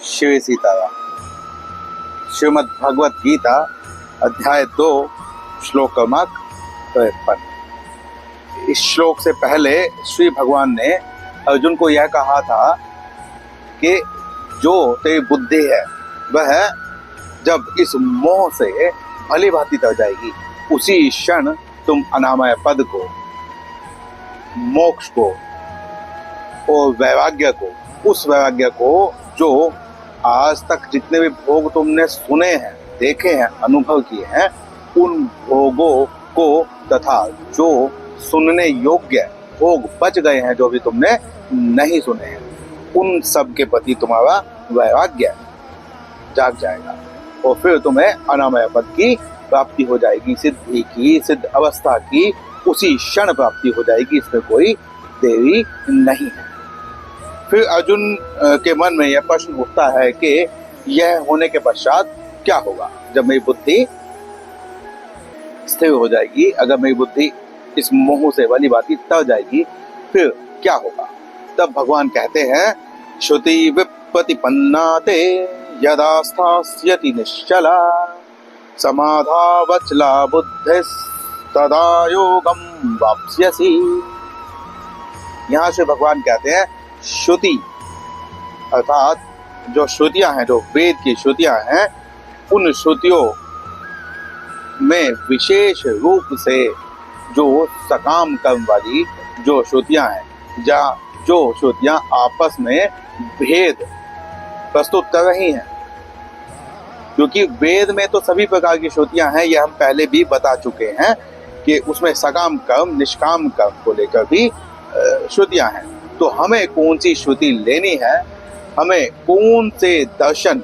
श्री सीताराम। श्रीमद् भगवत गीता अध्याय 2 श्लोक क्रमांक 53। इस श्लोक से पहले श्री भगवान ने अर्जुन को यह कहा था कि जो तेरी बुद्धि है वह जब इस मोह से भली भांति तर जाएगी, उसी क्षण तुम अनामय पद को, मोक्ष को और वैराग्य को, उस वैराग्य को जो आज तक जितने भी भोग तुमने सुने हैं, देखे हैं, अनुभव किए हैं, उन भोगों को तथा जो सुनने योग्य भोग बच गए हैं, जो भी तुमने नहीं सुने हैं, उन सब के प्रति तुम्हारा वैराग्य जाग जाएगा और फिर तुम्हें अनामय पद की प्राप्ति हो जाएगी, सिद्धि की, सिद्ध अवस्था की उसी क्षण प्राप्ति हो जाएगी। इसमें कोई देरी नहीं है। फिर अर्जुन के मन में यह प्रश्न उठता है कि यह होने के पश्चात क्या होगा जब मेरी बुद्धि स्थिर हो जाएगी, अगर मेरी बुद्धि इस मोह से वाली बात तर जाएगी, फिर क्या होगा। तब भगवान कहते हैं, श्रुति विप्रतिपन्ना ते यदा स्थास्यति निश्चला समाधावचला बुद्धिस्तदा योगम वाप्स्यसि। यहाँ से भगवान कहते हैं श्रुति अर्थात जो श्रुतियां हैं, जो वेद की श्रुतियां हैं, उन श्रुतियों में विशेष रूप से जो सकाम कर्म वाली जो श्रुतियां हैं, जो श्रुतियां आपस में भेद प्रस्तुत कर रही हैं, क्योंकि वेद में तो सभी प्रकार की श्रुतियां हैं, यह हम पहले भी बता चुके हैं कि उसमें सकाम कर्म, निष्काम कर्म को लेकर भी श्रुतियां हैं। तो हमें कौन सी श्रुति लेनी है, हमें कौन से दर्शन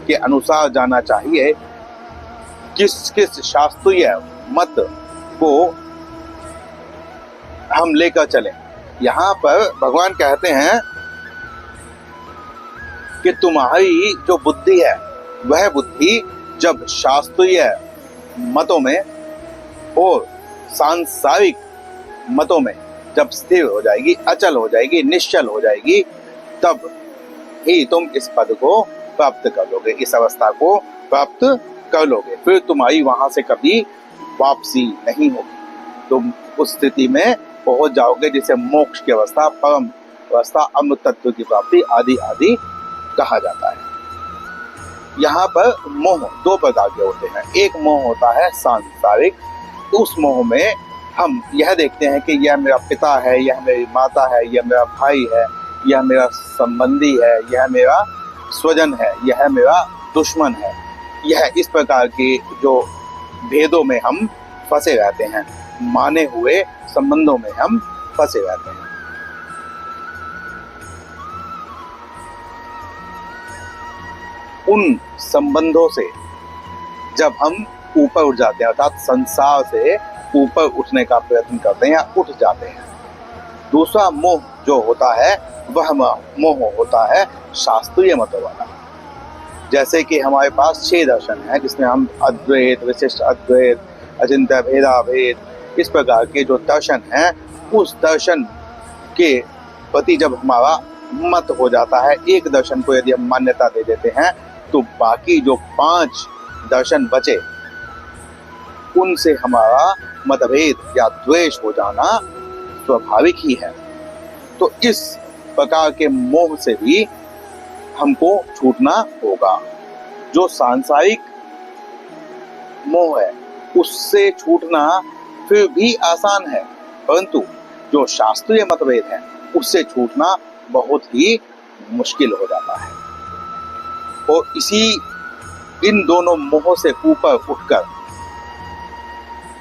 के अनुसार जाना चाहिए, किस किस शास्त्रीय मत को हम लेकर चलें। यहाँ पर भगवान कहते हैं कि तुम्हारी जो बुद्धि है, वह बुद्धि जब शास्त्रीय मतों में और सांसारिक मतों में जब स्थिर हो जाएगी, अचल हो जाएगी, निश्चल हो जाएगी, तब ही तुम इस पद को प्राप्त कर लोगे, इस अवस्था को प्राप्त कर लोगे। फिर तुम्हारी वहां से कभी वापसी नहीं होगी। तुम उस स्थिति में पहुंच जाओगे जिसे मोक्ष की अवस्था, परम अवस्था, अमृत तत्व की प्राप्ति आदि आदि कहा जाता है। यहाँ पर मोह दो प्रकार के होते हैं। एक मोह होता है सांसारिक, उस मोह में हम यह देखते हैं कि यह मेरा पिता है, यह मेरी माता है, यह मेरा भाई है, यह मेरा संबंधी है, यह मेरा स्वजन है, यह मेरा दुश्मन है। यह इस प्रकार के जो भेदों में हम फंसे रहते हैं, माने हुए संबंधों में हम फंसे रहते हैं। उन संबंधों से जब हम ऊपर उठ जाते हैं, अर्थात संसार से ऊपर उठने का प्रयत्न करते हैं या उठ जाते हैं। दूसरा मोह जो होता है, वह मोह होता है शास्त्रीय मतों वाला। जैसे कि हमारे पास 6 दर्शन हैं, जिसमें हम अद्वैत, विशिष्ट अद्वैत, अचिंत्य भेदाभेद, इस प्रकार के जो दर्शन हैं, उस दर्शन के प्रति जब हमारा मत हो जाता है, एक दर्शन को यदि हम मान्यता दे देते हैं, तो बाकी जो 5 दर्शन बचे, उनसे हमारा मतभेद या द्वेष हो जाना स्वाभाविक ही है। तो इस प्रकार के मोह से भी हमको छूटना होगा। जो सांसारिक मोह है, उससे छूटना फिर भी आसान है, परंतु जो शास्त्रीय मतभेद है, उससे छूटना बहुत ही मुश्किल हो जाता है। और इन दोनों मोह से ऊपर उठकर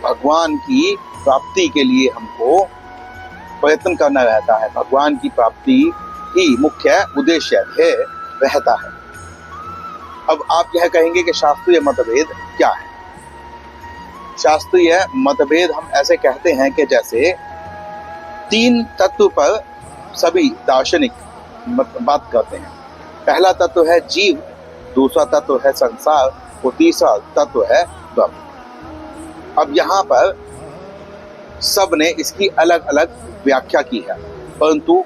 भगवान की प्राप्ति के लिए हमको प्रयत्न करना रहता है। भगवान की प्राप्ति ही मुख्य उद्देश्य है, रहता है। अब आप यह कहेंगे कि शास्त्रीय मतभेद क्या है। शास्त्रीय मतभेद हम ऐसे कहते हैं कि जैसे 3 तत्व पर सभी दार्शनिक बात करते हैं। पहला तत्व है जीव, दूसरा तत्व है संसार और तीसरा तत्व है ब्रह्म। अब यहाँ पर सब ने इसकी अलग अलग व्याख्या की है, परंतु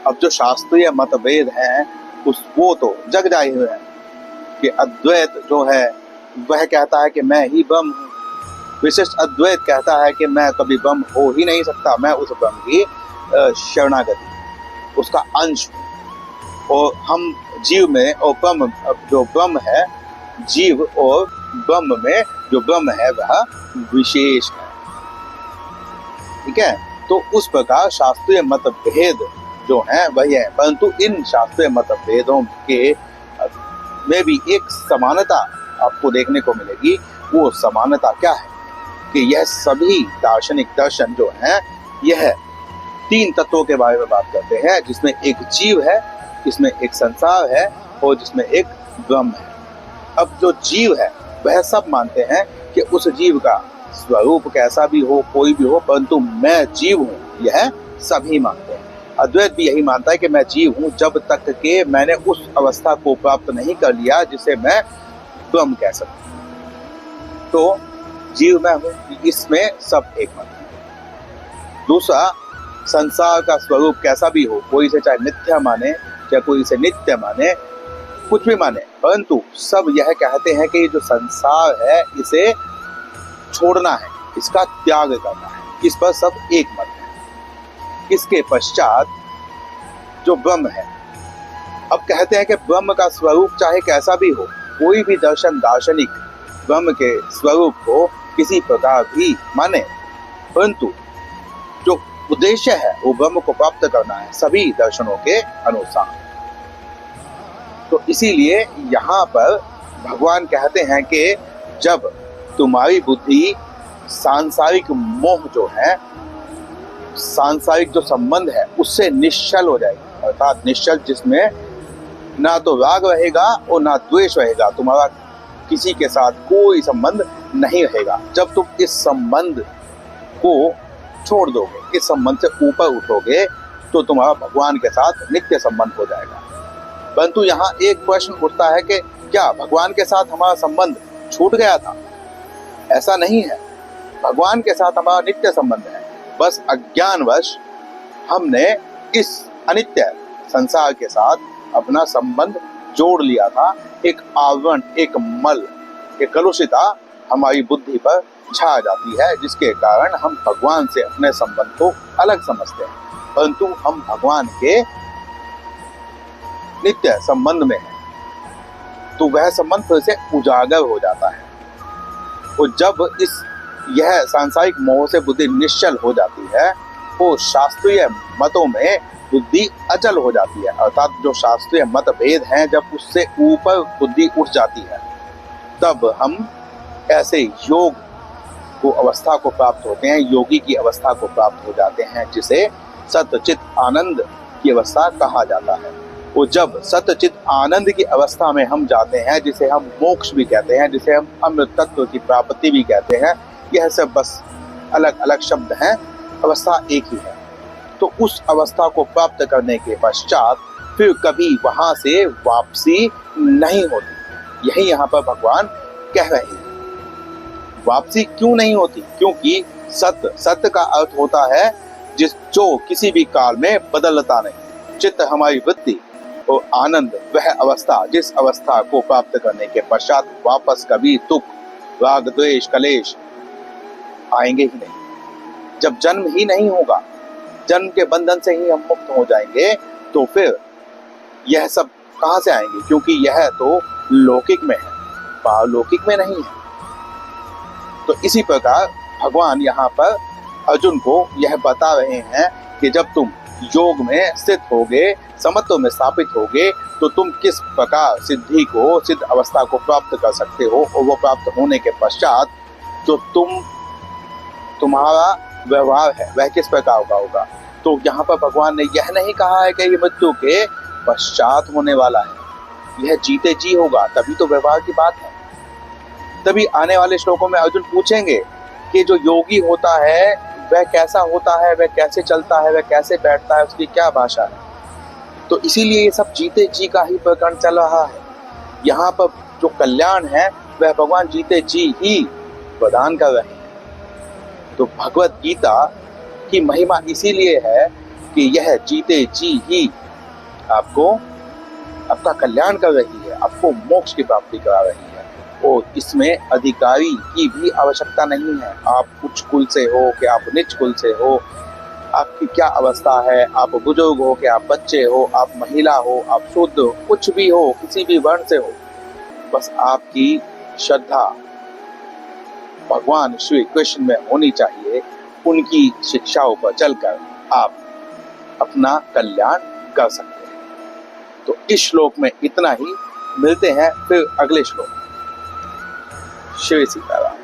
अब जो शास्त्रीय मतभेद हैं वो तो जग जाए हुए हैं कि अद्वैत जो है वह कहता है कि मैं ही ब्रह्म हूँ, विशिष्ट अद्वैत कहता है कि मैं कभी ब्रह्म हो ही नहीं सकता, मैं उस ब्रह्म की शरणागति, उसका अंश हूँ। और हम जीव में और ब्रह्म, जो ब्रह्म है, जीव और ब्रह्म में जो ब्रह्म है वह विशेष है। ठीक है, तो उस प्रकार शास्त्रीय मतभेद जो है वही है, परंतु इन शास्त्रीय मतभेदों के में भी एक समानता आपको देखने को मिलेगी। वो समानता क्या है कि यह सभी दार्शनिक दर्शन जो है यह तीन तत्वों के बारे में बात करते हैं, जिसमें एक जीव है, जिसमें एक संसार है और जिसमें एक ब्रह्म है। अब जो जीव है वह सब मानते हैं कि उस जीव का स्वरूप कैसा भी हो, कोई भी हो, परंतु मैं जीव हूँ, यह सभी मानते हैं। अद्वैत भी यही मानता है कि मैं जीव हूँ जब तक कि मैंने उस अवस्था को प्राप्त नहीं कर लिया जिसे मैं ब्रह्म कह सकूं। तो जीव मैं हूँ, इसमें सब एक मत है। दूसरा, संसार का स्वरूप कैसा भी हो, कोई इसे चाहे मिथ्या माने या कोई इसे नित्य माने, कुछ भी माने, परंतु सब यह कहते हैं कि जो संसार है इसे छोड़ना है, इसका त्याग करना है। इस पर सब एक मत है। इसके पश्चात जो ब्रह्म है, अब कहते हैं कि ब्रह्म का स्वरूप चाहे कैसा भी हो, कोई भी दार्शनिक ब्रह्म के स्वरूप को किसी प्रकार भी माने, परंतु जो उद्देश्य है वो ब्रह्म को प्राप्त करना है सभी दर्शनों के अनुसार। तो इसीलिए यहाँ पर भगवान कहते हैं कि जब तुम्हारी बुद्धि सांसारिक मोह जो है, सांसारिक जो संबंध है उससे निश्चल हो जाएगी, अर्थात निश्चल जिसमें ना तो राग रहेगा और ना द्वेष रहेगा, तुम्हारा किसी के साथ कोई संबंध नहीं रहेगा। जब तुम इस संबंध को छोड़ दोगे, इस संबंध से ऊपर उठोगे, तो तुम्हारा भगवान के साथ नित्य संबंध हो जाएगा। परंतु यहाँ एक प्रश्न उठता है कि क्या भगवान के साथ हमारा संबंध छूट गया था? ऐसा नहीं है, भगवान के साथ हमारा नित्य संबंध है, बस अज्ञानवश हमने इस अनित्य संसार के साथ अपना संबंध जोड़ लिया था। एक आवरण, एक मल, एक कलुषिता हमारी बुद्धि पर छा जाती है, जिसके कारण हम भगवान से अपने संबंध को अलग समझते हैं, परंतु हम भगवान के नित्य संबंध में हैं, तो वह संबंध फिर से उजागर हो जाता है। और जब यह सांसारिक मोह से बुद्धि निश्चल हो जाती है, तो शास्त्रीय मतों में बुद्धि अचल हो जाती है, अर्थात जो शास्त्रीय मतभेद हैं जब उससे ऊपर बुद्धि उठ जाती है, तब हम ऐसे योग को अवस्था को प्राप्त होते हैं, योगी की अवस्था को प्राप्त हो जाते हैं, जिसे सतचित आनंद की अवस्था कहा जाता है। और जब सतचित आनंद की अवस्था में हम जाते हैं, जिसे हम मोक्ष भी कहते हैं, जिसे हम अमृत तत्व की प्राप्ति भी कहते हैं, यह सब बस अलग अलग शब्द हैं, अवस्था एक ही है। तो उस अवस्था को प्राप्त करने के पश्चात फिर कभी वहां से वापसी नहीं होती, यही यहाँ पर भगवान कह रहे हैं। वापसी क्यों नहीं होती? क्योंकि सत्य का अर्थ होता है जो किसी भी काल में बदलता नहीं। चित्त हमारी वृत्ति और आनंद वह अवस्था, जिस अवस्था को प्राप्त करने के पश्चात वापस कभी दुख, राग, द्वेष, कलेश आएंगे ही नहीं। जब जन्म ही नहीं होगा, जन्म के बंधन से ही हम मुक्त हो जाएंगे, तो फिर यह सब कहां से आएंगे? क्योंकि यह तो लौकिक में है, पारलौकिक में नहीं है। तो इसी प्रकार भगवान यहाँ पर अर्जुन को यह बता रहे हैं कि जब तुम योग में स्थित होगे, समत्व में स्थापित होगे, तो तुम किस प्रकार सिद्धि को, सिद्ध अवस्था को प्राप्त कर सकते हो, और वो प्राप्त होने के पश्चात जो तुम्हारा व्यवहार है वह किस प्रकार का होगा। तो यहाँ पर भगवान ने यह नहीं कहा है कि ये मृत्यु के पश्चात होने वाला है, यह जीते जी होगा, तभी तो व्यवहार की बात है। तभी आने वाले श्लोकों में अर्जुन पूछेंगे कि जो योगी होता है वह कैसा होता है, वह कैसे चलता है, वह कैसे बैठता है, उसकी क्या भाषा है। तो इसीलिए ये सब जीते जी का ही प्रकरण चल रहा है। यहाँ पर जो कल्याण है वह भगवान जीते जी ही प्रदान कर रहे हैं। तो भगवत गीता की महिमा इसीलिए है कि यह जीते जी ही आपको आपका कल्याण कर रही है, आपको मोक्ष की प्राप्ति करा रही है, और इसमें अधिकारी की भी आवश्यकता नहीं है। आप उच्च कुल से हो कि आप नीच कुल से हो, आपकी क्या अवस्था है, आप बुजुर्ग हो कि आप बच्चे हो, आप महिला हो, आप शुद्ध हो, कुछ भी हो, किसी भी वर्ण से हो, बस आपकी श्रद्धा भगवान श्री कृष्ण में होनी चाहिए। उनकी शिक्षाओं पर चलकर आप अपना कल्याण कर सकते हैं। तो इस श्लोक में इतना ही, मिलते हैं फिर अगले श्लोक। श्री सीताराम।